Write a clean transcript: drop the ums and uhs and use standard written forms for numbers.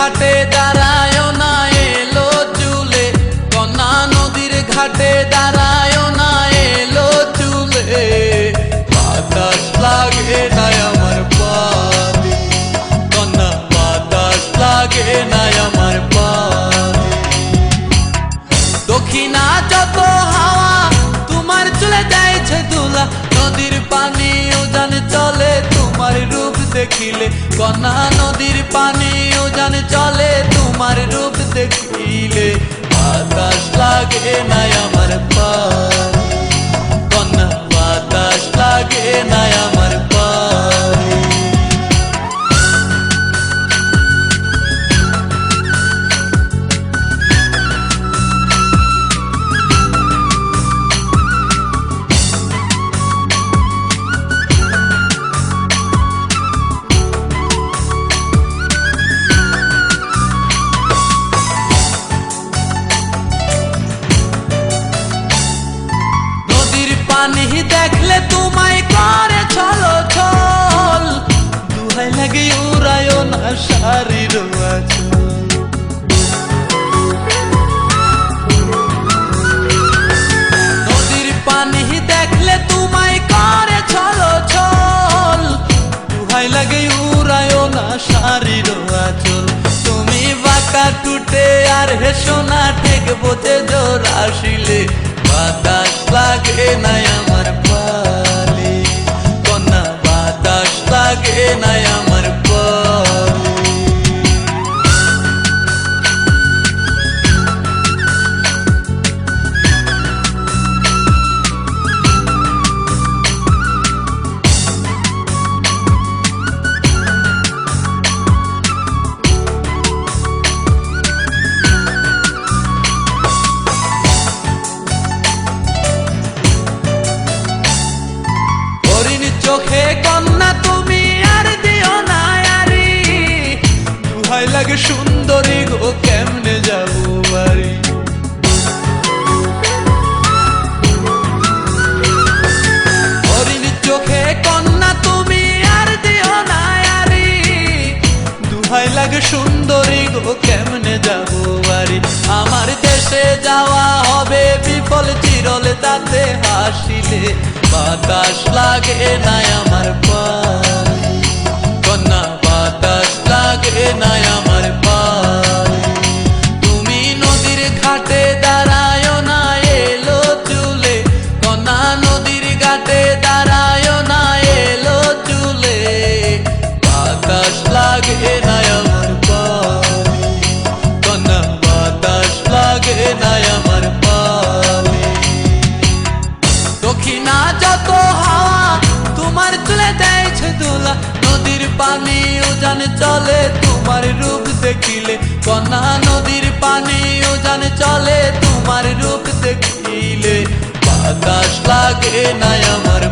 ঘাটে দাঁড়ায় না এলো চুলে, কন্যা নদীর ঘাটে দাঁড়ায় না এলো চুলে। বাতাস লাগে না আমার পানে, কন্যা বাতাস লাগে না আমার পানে। দক্ষিণা যত হাওয়া তোমার চলে যাইছে দুলা, নদীর পানি উজান চলে তোমার রূপ দেখিলে। কন্যা নদীর পানি উজান চলে তোমার রূপ দেখিলে। বাতাস লাগে না আমার পানে, কন্যা বাতাস লাগে না আমার পানে। পানি দেখলে তোমায় করে ছলো ছল, দুহাই লাগে উড়ায় না শাড়ির আঁচল। নদীর পানি দেখলে তোমায় করে ছলো ছল, দুহাই লাগে উড়ায় না শাড়ির আঁচল। তুমি বাঁকা টুটে আর হেসো না ঠেক বোঝে জোর আসিলে। বাতাস লাগে না আমার পালে, কন্যা বাতাস লাগে না আমার পালে। চোখে কন্যা তুমি আর দিও না আরি, দুহাই লাগে সুন্দরী গো কেমনে যাবো বাড়ি। হরিণ চোখে কন্যা তুমি আর দিও না আরি, দুহাই লাগে সুন্দরী গো কেমনে যাবো বাড়ি। আমার দেশে যাওয়া হবে বিফল চিরল তাতে হাসিলে। বাতাস লাগে না আমার পানে, কন্যা বাতাস লাগে না আমার পানে। তুমি নদীর ঘাটে দাঁড়ায় না এলো চুলে, কন্যা নদীর ঘাটে দাঁড়ায় না এলো চুলে। বাতাস লাগে না আমার পানে, কন্যা বাতাস লাগে না আমার পানে। দক্ষিণা যত হাওয়া তোমার চলে যাইছে দুলা, নদীর পানি উজান চলে তোমার রূপ দেখিলে। কন্যা নদীর পানি উজান চলে তোমার রূপ দেখিলে। বাতাস লাগে না আমার